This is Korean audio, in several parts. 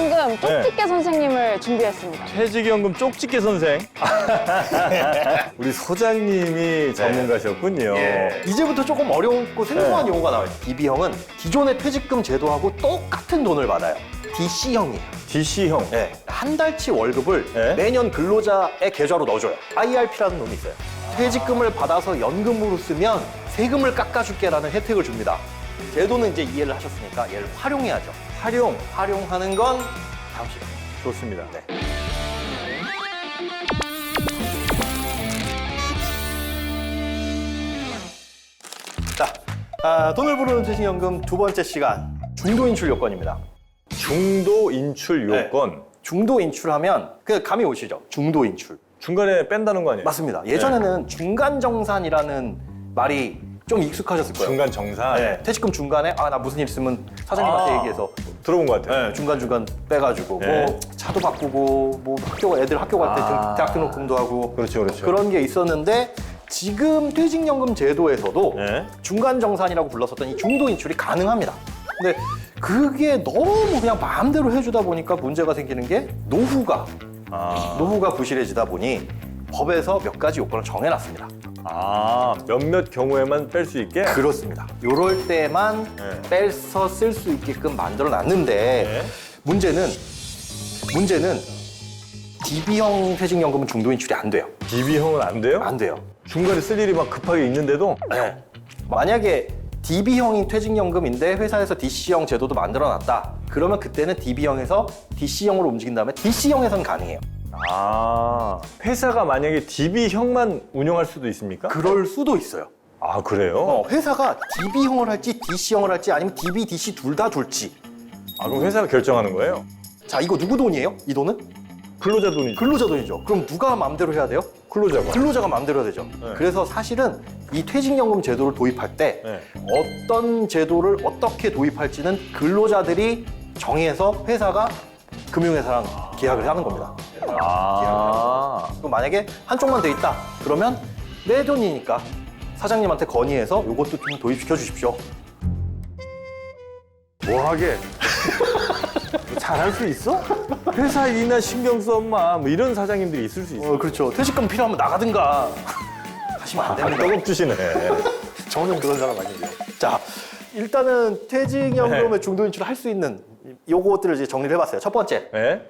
퇴직연금 쪽집게 선생님을 준비했습니다. 퇴직연금 쪽집게 선생. 우리 소장님이 전문가셨군요. 예. 이제부터 조금 어렵고 생소한 용어가 나와요. DB형은 기존의 퇴직금 제도하고 똑같은 돈을 받아요. DC형이에요. DC형. 네. 한 달치 월급을 네. 매년 근로자의 계좌로 넣어줘요. IRP라는 놈이 있어요. 퇴직금을 받아서 연금으로 쓰면 세금을 깎아줄게라는 혜택을 줍니다. 제도는 이제 이해를 하셨으니까 얘를 활용해야죠. 활용하는 건 다음 시간에. 좋습니다. 네. 자, 돈을 부르는 퇴직연금 두 번째 시간, 중도 인출 요건입니다. 중도 인출 요건. 중도 인출하면 그 감이 오시죠? 중도 인출. 중간에 뺀다는 거 아니에요? 맞습니다. 예전에는 중간 정산이라는 말이 좀 익숙하셨을 거예요. 중간 정산. 네, 퇴직금 중간에 나 무슨 일 있으면 사장님한테 얘기해서 들어본 것 같아요. 네, 중간중간 빼가지고 네. 뭐 차도 바꾸고 뭐 애들 학교 갈 때 대학 등록금도 하고 그렇죠. 그런 게 있었는데 지금 퇴직연금 제도에서도 네. 중간 정산이라고 불렀었던 이 중도 인출이 가능합니다. 근데 그게 너무 그냥 마음대로 해주다 보니까 문제가 생기는 게 노후가 부실해지다 보니 법에서 몇 가지 요건을 정해놨습니다. 몇몇 경우에만 뺄 수 있게? 그렇습니다. 요럴 때만 네. 빼서 쓸 수 있게끔 만들어놨는데 문제는 DB형 퇴직연금은 중도 인출이 안 돼요. DB형은 안 돼요? 안 돼요. 중간에 쓸 일이 막 급하게 있는데도? 네. 만약에 DB형이 퇴직연금인데 회사에서 DC형 제도도 만들어놨다. 그러면 그때는 DB형에서 DC형으로 움직인 다음에 DC형에선 가능해요. 회사가 만약에 DB형만 운영할 수도 있습니까? 그럴 수도 있어요. 그래요? 회사가 DB형을 할지 DC형을 할지 아니면 DB, DC 둘 다 둘지. 그럼 회사가 결정하는 거예요? 자, 이거 누구 돈이에요? 이 돈은? 근로자 돈이죠. 근로자 돈이죠. 그럼 누가 마음대로 해야 돼요? 근로자가 마음대로 해야 되죠. 네. 그래서 사실은 이 퇴직연금 제도를 도입할 때 네. 어떤 제도를 어떻게 도입할지는 근로자들이 정해서 회사가 금융회사랑 계약을 하는 겁니다. 그럼 만약에 한쪽만 돼 있다. 그러면 내 돈이니까 사장님한테 건의해서 이것도 좀 도입시켜 주십시오. 뭐하게? 잘할 수 있어? 회사 일이나 신경 써, 엄마. 뭐 이런 사장님들이 있을 수 있어. 그렇죠. 퇴직금 필요하면 나가든가 하시면 안 됩니다. 떡업 주시네. 저는 그런 사람 아니에요. 자, 일단은 퇴직연금의 중도 인출을 할 수 있는 요것들을 이제 정리를 해봤어요. 첫 번째, 네?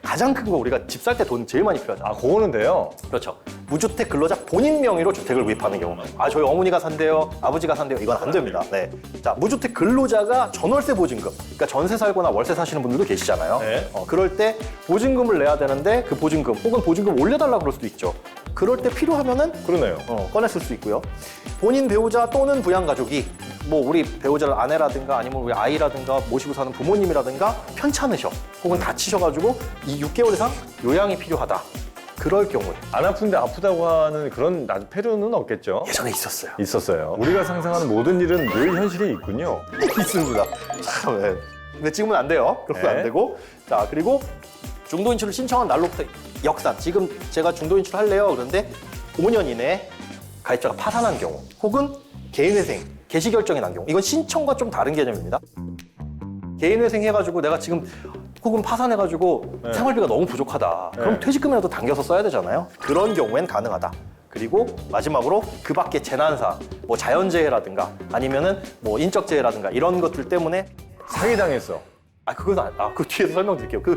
가장 큰 거 우리가 집 살 때 돈 제일 많이 필요하잖아. 그거는 돼요. 그렇죠. 무주택 근로자 본인 명의로 주택을 구입하는 경우. 저희 어머니가 산대요, 아버지가 산대요. 이건 안 됩니다. 네. 자, 무주택 근로자가 전월세 보증금. 그러니까 전세 살거나 월세 사시는 분들도 계시잖아요. 네. 그럴 때 보증금을 내야 되는데 그 보증금 혹은 보증금 올려달라 그럴 수도 있죠. 그럴 때 필요하면은 그러네요. 꺼내 쓸 수 있고요. 본인 배우자 또는 부양가족이 뭐 우리 배우자를 아내라든가 아니면 우리 아이라든가 모시고 사는 부모님이라든가 편찮으셔 혹은 다치셔가지고 이 6개월 이상 요양이 필요하다. 그럴 경우에 안 아픈데 아프다고 하는 그런 폐륜은 없겠죠? 예전에 있었어요. 있었어요. 우리가 상상하는 모든 일은 늘 현실이 있군요. 있습니다. 참, 네. 근데 지금은 안 돼요. 그러면 네. 안 되고. 자, 그리고 중도 인출을 신청한 날로부터 역산. 지금 제가 중도 인출 할래요. 그런데 5년 이내에 가입자가 파산한 경우 혹은 개인회생, 개시결정이 난 경우. 이건 신청과 좀 다른 개념입니다. 개인회생 해가지고 내가 지금 혹은 파산해가지고 네. 생활비가 너무 부족하다. 그럼 네. 퇴직금이라도 당겨서 써야 되잖아요. 그런 경우엔 가능하다. 그리고 마지막으로 그 밖에 재난사, 뭐 자연재해라든가 아니면은 뭐 인적재해라든가 이런 것들 때문에 사기당했어. 그 뒤에서 설명드릴게요. 또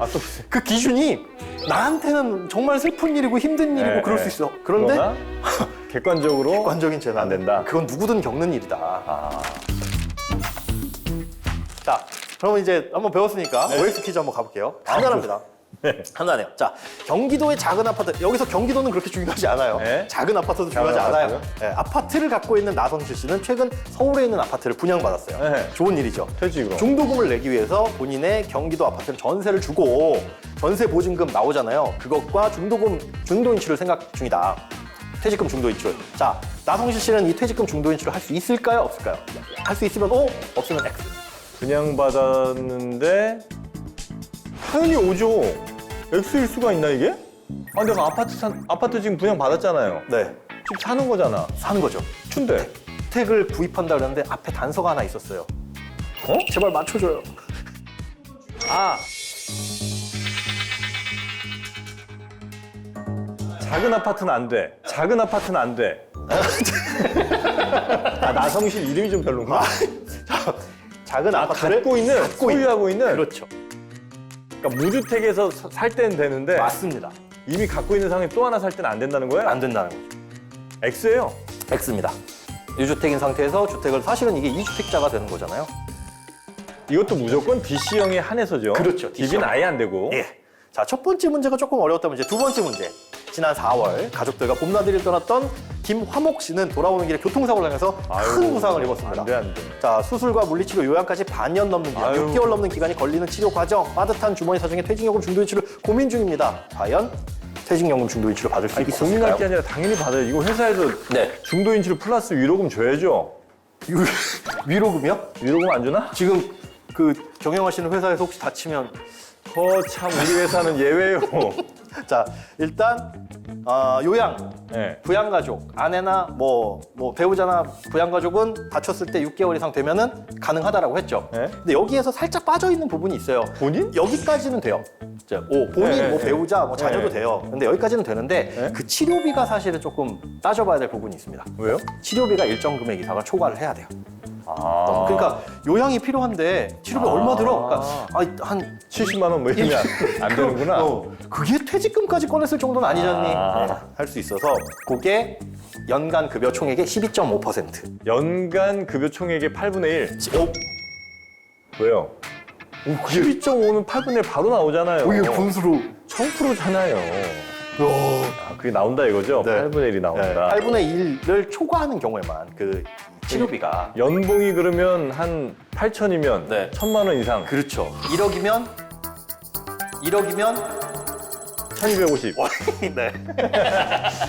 그 기준이 나한테는 정말 슬픈 일이고 힘든 일이고 네, 그럴 네. 수 있어. 그런데 그러나 객관적으로 객관적인 재난 안 된다. 그건 누구든 겪는 일이다. 자, 그러면 이제 한번 배웠으니까 OX 퀴즈 한번 가볼게요. 간단합니다. 간단해요. 자, 경기도의 작은 아파트. 여기서 경기도는 그렇게 중요하지 않아요. 네. 작은 아파트도 중요하지 작은 않아요. 아파트요? 네, 아파트를 갖고 있는 나성실 씨는 최근 서울에 있는 아파트를 분양받았어요. 네. 좋은 일이죠. 퇴직으로. 중도금을 내기 위해서 본인의 경기도 아파트를 전세를 주고 전세 보증금 나오잖아요. 그것과 중도 인출을 생각 중이다. 퇴직금 중도 인출. 자, 나성실 씨는 이 퇴직금 중도 인출을 할 수 있을까요? 없을까요? 할 수 있으면 O, 없으면 X. 분양받았는데 당연히 오죠. X일 수가 있나 이게? 내가 아파트 지금 분양받았잖아요. 네, 집 사는 거잖아. 사는 거죠. 춘대. 주택을 구입한다 그랬는데 앞에 단서가 하나 있었어요. 제발 맞춰줘요. 작은 아파트는 안 돼. 작은 아파트는 안 돼. 아, 나성실 이름이 좀 별론가? 작은 아파트를 갖고 있는, 소유하고 있는. 그렇죠. 그러니까 무주택에서 살 때는 되는데 맞습니다. 이미 갖고 있는 상황에 또 하나 살 때는 안 된다는 거예요? 안 된다는 거죠. X예요. X입니다. 유주택인 상태에서 주택을 사실은 이게 2주택자가 되는 거잖아요. 이것도 무조건 DC형에 한해서죠. 그렇죠, DB는 DC형. 아예 안 되고. 예. 자, 첫 번째 문제가 조금 어려웠다면 이제 두 번째 문제. 지난 4월 가족들과 봄나들이를 떠났던 김화목 씨는 돌아오는 길에 교통사고를 당해서 큰 아이고, 부상을 입었습니다. 안 돼, 안 돼. 자, 수술과 물리치료, 요양까지 반년 넘는 기간, 아유. 6개월 넘는 기간이 걸리는 치료 과정, 빠듯한 주머니 사정에 퇴직연금 중도인출을 고민 중입니다. 과연 퇴직연금 중도인출을 받을 수 있을까요? 고민할 게 아니라 당연히 받아요. 이거 회사에서 네. 중도인출 플러스 위로금 줘야죠. 위로금이요? 위로금 안 주나? 지금 그 경영하시는 회사에서 혹시 다치면 참 우리 회사는 예외예요. 자, 일단 요양, 네. 부양가족, 아내나 뭐 배우자나 부양가족은 다쳤을 때 6개월 이상 되면은 가능하다라고 했죠. 네. 근데 여기에서 살짝 빠져 있는 부분이 있어요. 본인? 여기까지는 돼요. 자, 본인, 네, 뭐 네. 배우자, 뭐 자녀도 네. 돼요. 근데 여기까지는 되는데 네. 그 치료비가 사실은 조금 따져봐야 될 부분이 있습니다. 왜요? 치료비가 일정 금액 이상을 초과를 해야 돼요. 아. 그러니까 요양이 필요한데 치료비 얼마 들어? 그러니까 한 70만 원 뭐 이러면 안 되는구나. 그게 퇴직금까지 꺼냈을 정도는 아니잖니. 아. 네, 할 수 있어서 그게 연간 급여 총액의 12.5%. 연간 급여 총액의 8분의 1. 오, 왜요? 12.5는 8분의 1 바로 나오잖아요. 분수로. 1000%잖아요. 아, 그게 나온다 이거죠? 네. 8분의 1이 나온다. 8분의 1을 초과하는 경우에만 그 치료비가 연봉이 그러면 한 8천이면 네. 1000만 원 이상. 그렇죠. 1억이면 1250. 네.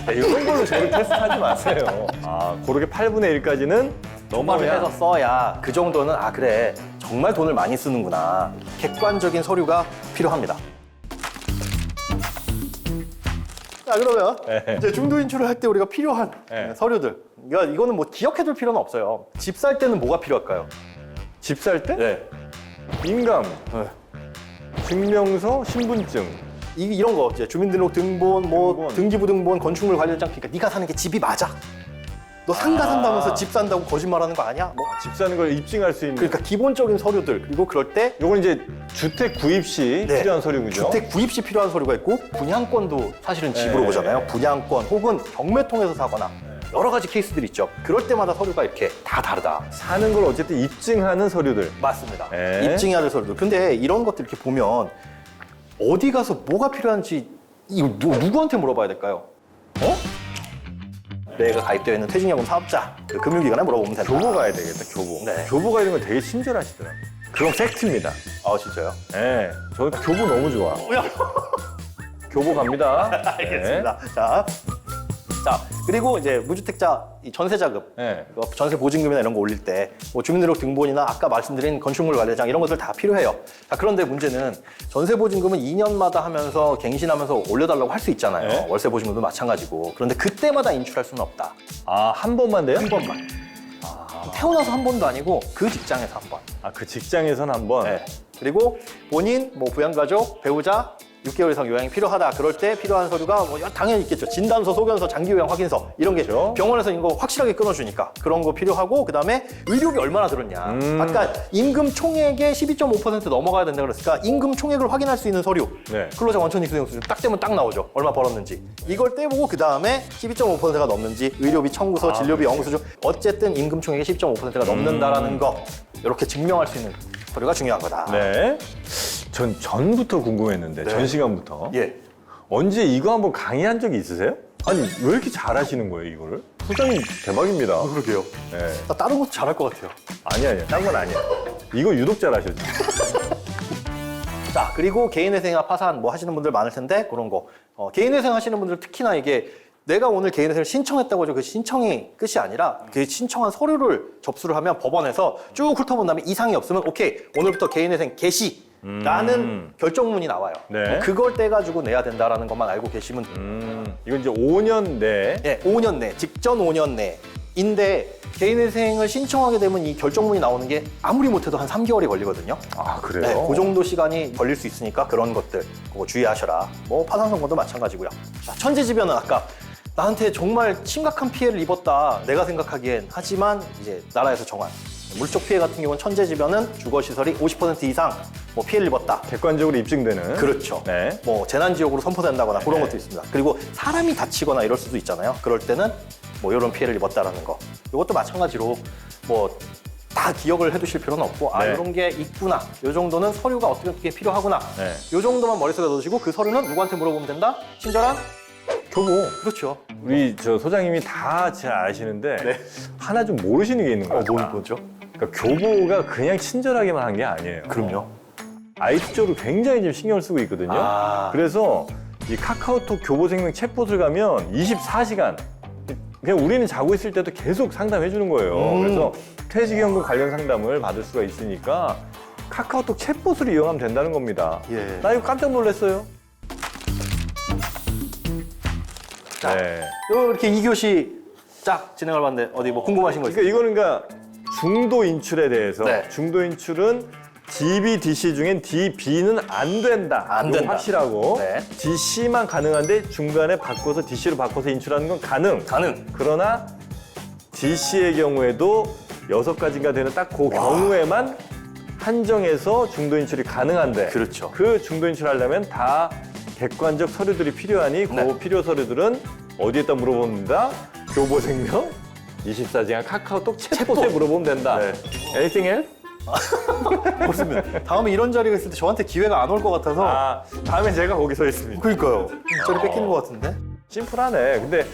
이런 걸로 저를 테스트하지 마세요. 아, 그렇게 8분의 1까지는 넘어를 넘어야 해서 써야 그 정도는 아 그래 정말 돈을 많이 쓰는구나 객관적인 서류가 필요합니다. 자 그러면 네. 이제 중도 인출을 할 때 우리가 필요한 네. 서류들 그러니까 이거는 뭐 기억해둘 필요는 없어요. 집 살 때는 뭐가 필요할까요? 집 살 때? 네. 인감, 네. 증명서, 신분증. 이런 거 이제 주민등록 등본, 뭐 등본. 등기부등본, 건축물 관련장 그러니까 네가 사는 게 집이 맞아. 너 상가 아. 산다면서 집 산다고 거짓말하는 거 아니야? 뭐 집 사는 걸 입증할 수 있는. 그러니까 기본적인 서류들 그리고 그럴 때 요건 이제 주택 구입 시 네. 필요한 서류군요. 주택 구입 시 필요한 서류가 있고 분양권도 사실은 집으로 네. 오잖아요. 분양권 혹은 경매통에서 사거나 여러 가지 케이스들이 있죠. 그럴 때마다 서류가 이렇게 다 다르다. 사는 걸 어쨌든 입증하는 서류들. 맞습니다. 네. 입증해야 될 서류들. 근데 이런 것들 이렇게 보면 어디 가서 뭐가 필요한지 이거 누구한테 물어봐야 될까요? 내가 가입되어 있는 퇴직연금 사업자 그 금융기관에 물어보면 된다. 교보 가야 되겠다, 교보. 네. 교보가 이런 거 되게 친절하시더라고요. 그건 팩트입니다. 아 진짜요? 네. 저는 교보 너무 좋아. 뭐야? 교보 갑니다. 알겠습니다. 자, 그리고 이제 무주택자 이 전세자금, 네. 전세 보증금이나 이런 거 올릴 때 뭐 주민등록 등본이나 아까 말씀드린 건축물 관리장 이런 것들 다 필요해요. 자, 그런데 문제는 전세 보증금은 2년마다 하면서 갱신하면서 올려달라고 할 수 있잖아요. 네. 월세 보증금도 마찬가지고. 그런데 그때마다 인출할 수는 없다. 아, 한 번만 돼요? 한 번만. 태어나서 한 번도 아니고 그 직장에서 한 번. 아, 그 직장에선 한 번? 네. 그리고 본인, 뭐 부양가족, 배우자 6개월 이상 요양이 필요하다. 그럴 때 필요한 서류가 뭐 당연히 있겠죠. 진단서, 소견서, 장기요양 확인서 이런 게 그렇죠. 병원에서 이거 확실하게 끊어주니까 그런 거 필요하고 그다음에 의료비 얼마나 들었냐. 아까 임금 총액의 12.5% 넘어가야 된다 그랬으니까 임금 총액을 확인할 수 있는 서류. 네. 근로자 원천 익수령 수준 딱 떼면 딱 나오죠. 얼마 벌었는지. 이걸 떼보고 그다음에 12.5%가 넘는지 의료비 청구서, 진료비 영수증 어쨌든 임금 총액의 12.5%가 넘는다라는 거 이렇게 증명할 수 있는 서류가 중요한 거다. 네. 전 전부터 궁금했는데, 네. 전 시간부터. 예. 언제 이거 한번 강의한 적이 있으세요? 아니, 왜 이렇게 잘하시는 거예요, 이거를? 소장님 대박입니다. 그러게요. 네. 나 다른 것도 잘할 것 같아요. 아니야. 딴 건 아니야. 이거 유독 잘하셨죠. 자, 그리고 개인회생이나 파산 뭐 하시는 분들 많을 텐데 그런 거. 개인회생 하시는 분들 특히나 이게 내가 오늘 개인회생을 신청했다고 하죠. 그 신청이 끝이 아니라 그 신청한 서류를 접수를 하면 법원에서 쭉 훑어본 다음에 이상이 없으면 오케이 오늘부터 개인회생 개시라는 결정문이 나와요. 네. 그걸 떼가지고 내야 된다라는 것만 알고 계시면 돼요. 이건 이제 5년 내에 네, 5년 내, 직전 5년 내인데 개인회생을 신청하게 되면 이 결정문이 나오는 게 아무리 못해도 한 3개월이 걸리거든요. 아, 그래요? 네, 그 정도 시간이 걸릴 수 있으니까 그런 것들 그거 주의하셔라. 뭐 파산 선고도 마찬가지고요. 자, 천재지변은 아까 나한테 정말 심각한 피해를 입었다. 내가 생각하기엔 하지만 이제 나라에서 정한 물적 피해 같은 경우는 천재지변은 주거시설이 50% 이상 뭐 피해를 입었다. 객관적으로 입증되는. 그렇죠. 네. 뭐 재난지역으로 선포된다거나 그런 네. 것도 있습니다. 그리고 사람이 다치거나 이럴 수도 있잖아요. 그럴 때는 뭐 이런 피해를 입었다라는 거. 이것도 마찬가지로 뭐 다 기억을 해두실 필요는 없고 아 네. 이런 게 있구나. 이 정도는 서류가 어떻게 필요하구나. 네. 이 정도만 머릿속에 넣으시고 그 서류는 누구한테 물어보면 된다? 친절한 교보. 그렇죠. 우리 저 소장님이 다 잘 아시는데 네. 하나 좀 모르시는 게 있는 거예요. 뭐죠? 그러니까 교보가 그냥 친절하게만 한 게 아니에요. 그럼요. IT 쪽으로 굉장히 좀 신경을 쓰고 있거든요. 아. 그래서 이 카카오톡 교보생명 챗봇을 가면 24시간 그냥 우리는 자고 있을 때도 계속 상담해 주는 거예요. 그래서 퇴직연금 관련 상담을 받을 수가 있으니까 카카오톡 챗봇을 이용하면 된다는 겁니다. 예. 나 이거 깜짝 놀랐어요. 자, 네. 이렇게 2교시 쫙 진행을 봤는데 어디 뭐 궁금하신 거 있어요? 그러니까 이거는 그러니까 중도 인출에 대해서 네. 중도 인출은 DB, DC 중엔 DB는 안 된다. 안 이거 된다. 확실하고 네. DC만 가능한데 중간에 바꿔서 DC로 바꿔서 인출하는 건 가능. 그러나 DC의 경우에도 6가지가 되는 딱 그 경우에만 한정해서 중도 인출이 가능한데 그렇죠. 그 중도 인출하려면 다 객관적 서류들이 필요하니 네. 그 필요 서류들은 어디에다 물어봅니다. 교보생명 24시간 카카오톡 챗봇에 물어보면 된다. 네. Anything else? 무슨 다음에 이런 자리가 있을 때 저한테 기회가 안 올 것 같아서 아, 다음에 제가 거기 서 있습니다. 그러니까요. 저리 뺏기는 것 같은데? 심플하네. 근데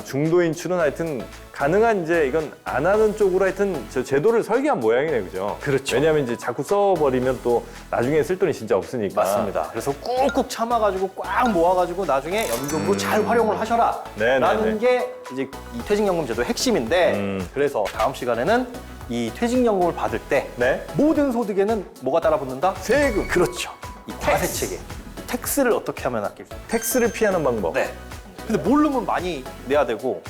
중도 인출은 하여튼 가능한 이제 이건 안 하는 쪽으로 하여튼 저 제도를 설계한 모양이네, 그죠? 그렇죠. 왜냐하면 이제 자꾸 써버리면 또 나중에 쓸 돈이 진짜 없으니까. 맞습니다. 그래서 꾹꾹 참아가지고 꽉 모아가지고 나중에 연금으로 잘 활용을 하셔라. 네네네. 라는 게 이제 이 퇴직연금 제도의 핵심인데 그래서 다음 시간에는 이 퇴직연금을 받을 때 네. 모든 소득에는 뭐가 따라붙는다? 세금. 그렇죠. 이 과세체계. 텍스를 어떻게 하면 아낄 수 텍스를 피하는 방법. 네. 근데 모르면 많이 내야 되고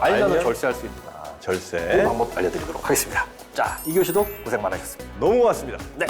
알면은 알면 절세할 수 있는 그 절세. 방법 알려드리도록 하겠습니다. 자, 2교시도 고생 많으셨습니다. 너무 고맙습니다. 네.